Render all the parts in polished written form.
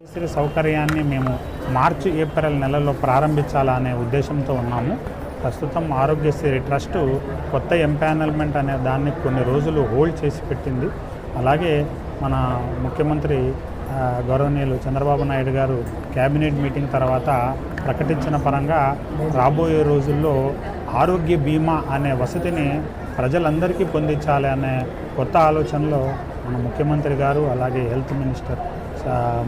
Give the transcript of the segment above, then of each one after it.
ఆరోగ్యశ్రీ సౌకర్యాన్ని మేము మార్చి ఏప్రిల్ నెలలో ప్రారంభించాలనే ఉద్దేశంతో ఉన్నాము. ప్రస్తుతం ఆరోగ్యశ్రీ ట్రస్టు కొత్త ఎంపానల్మెంట్ అనే దాన్ని కొన్ని రోజులు హోల్డ్ చేసి పెట్టింది. అలాగే మన ముఖ్యమంత్రి గౌరవనీయులు చంద్రబాబు నాయుడు గారు క్యాబినెట్ మీటింగ్ తర్వాత ప్రకటించిన పరంగా రాబోయే రోజుల్లో ఆరోగ్య బీమా అనే వసతిని ప్రజలందరికీ పొందించాలి అనే కొత్త ఆలోచనలో మన ముఖ్యమంత్రి గారు అలాగే హెల్త్ మినిస్టర్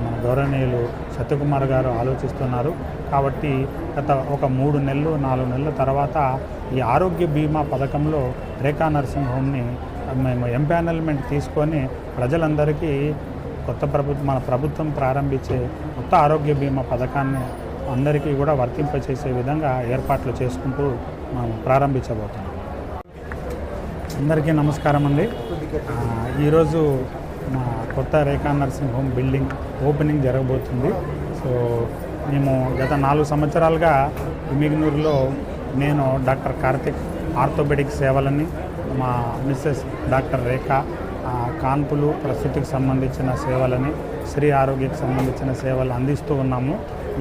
మన గౌరవనీయులు సత్యకుమార్ గారు ఆలోచిస్తున్నారు. కాబట్టి గత ఒక 3 నెలలు 4 నెలల తర్వాత ఈ ఆరోగ్య బీమా పథకంలో రేఖా నర్సింగ్ హోమ్ని మేము ఎంపానల్మెంట్ తీసుకొని ప్రజలందరికీ మన ప్రభుత్వం ప్రారంభించే కొత్త ఆరోగ్య బీమా పథకాన్ని అందరికీ కూడా వర్తింపచేసే విధంగా ఏర్పాట్లు చేసుకుంటూ మనం ప్రారంభించబోతున్నాం. అందరికీ నమస్కారం అండి. ఈరోజు మా కొత్త రేఖా నర్సింగ్ హోమ్ బిల్డింగ్ ఓపెనింగ్ జరగబోతుంది. సో మేము గత 4 సంవత్సరాలుగా ఇమిగ్నూరులో నేను డాక్టర్ కార్తిక్ ఆర్థోపెడిక్ సేవలని, మా మిస్సెస్ డాక్టర్ రేఖ కాన్పులు ప్రసూతికి సంబంధించిన సేవలని, శ్రీ ఆరోగ్యకి సంబంధించిన సేవలు అందిస్తూ ఉన్నాము.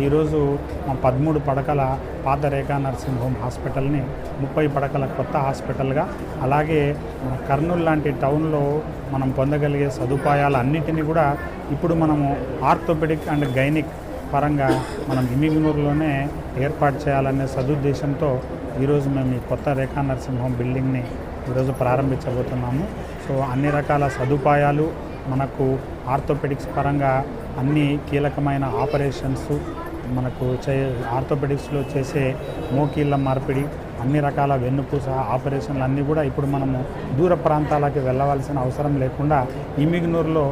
ఈరోజు మా 13 పడకల పాత రేఖా నర్సింగ్ హోమ్ హాస్పిటల్ని 30 పడకల కొత్త హాస్పిటల్గా, అలాగే మన కర్నూలు లాంటి టౌన్లో మనం పొందగలిగే సదుపాయాలన్నిటినీ కూడా ఇప్పుడు మనము ఆర్థోపెడిక్ అండ్ గైనిక్ పరంగా మనం ఇమిగ్నూరులోనే ఏర్పాటు చేయాలనే సదుద్దేశంతో ఈరోజు మేము ఈ కొత్త రేఖా నర్సింగ్ హోమ్ బిల్డింగ్ని ఈరోజు ప్రారంభించబోతున్నాము. సో అన్ని రకాల సదుపాయాలు మనకు ఆర్థోపెడిక్స్ పరంగా అన్ని కీలకమైన ఆపరేషన్స్ మనకు ఆర్థోపెడిక్స్లో చేసే మోకీళ్ళ మార్పిడి, అన్ని రకాల వెన్నుపూస ఆపరేషన్లు అన్నీ కూడా ఇప్పుడు మనము దూర ప్రాంతాలకి వెళ్ళవలసిన అవసరం లేకుండా ఇమిగ్నూరులో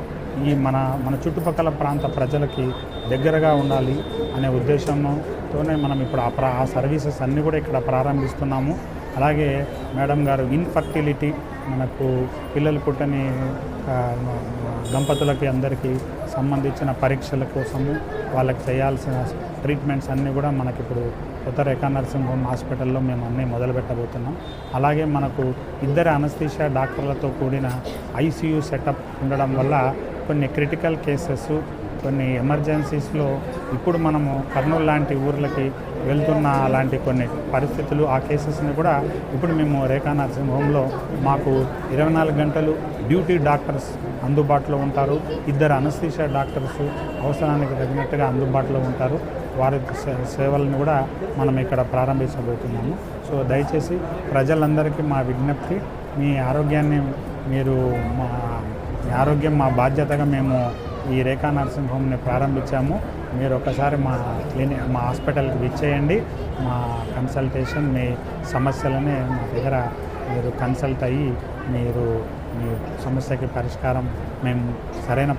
ఈ మన చుట్టుపక్కల ప్రాంత ప్రజలకి దగ్గరగా ఉండాలి అనే ఉద్దేశంతోనే మనం ఇప్పుడు ఆ సర్వీసెస్ అన్నీ కూడా ఇక్కడ ప్రారంభిస్తున్నాము. అలాగే మేడం గారు ఇన్ఫర్టిలిటీ, మనకు పిల్లలు పుట్టని దంపతులకి అందరికీ సంబంధించిన పరీక్షల కోసము వాళ్ళకి చేయాల్సిన ట్రీట్మెంట్స్ అన్నీ కూడా మనకి ఇప్పుడు కొత్త రేఖా నర్సింగ్ హోమ్ హాస్పిటల్లో మేము అన్నీ మొదలు పెట్టబోతున్నాం. అలాగే మనకు 2 అనస్థీషియా డాక్టర్లతో కూడిన ఐసీయూ సెటప్ ఉండడం వల్ల కొన్ని క్రిటికల్ కేసెస్, కొన్ని ఎమర్జెన్సీస్లో ఇప్పుడు మనము కర్నూలు లాంటి ఊర్లకి వెళ్తున్న అలాంటి కొన్ని పరిస్థితులు, ఆ కేసెస్ని కూడా ఇప్పుడు మేము రేఖా నర్సింగ్ హోమ్లో మాకు 24 గంటలు డ్యూటీ డాక్టర్స్ అందుబాటులో ఉంటారు. 2 అనస్థీషియా డాక్టర్స్ అవసరానికి తగినట్టుగా అందుబాటులో ఉంటారు. వారి సేవలను కూడా మనం ఇక్కడ ప్రారంభించబోతున్నాము. సో దయచేసి ప్రజలందరికీ మా విజ్ఞప్తి, మీ ఆరోగ్యం మా బాధ్యతగా మేము ఈ రేఖా నర్సింగ్ హోమ్ని ప్రారంభించాము. మీరు ఒకసారి మా హాస్పిటల్కి విచ్చేయండి. మా కన్సల్టేషన్, మీ సమస్యలని మా దగ్గర మీరు కన్సల్ట్ అయ్యి మీ సమస్యకి పరిష్కారం మేము సరైన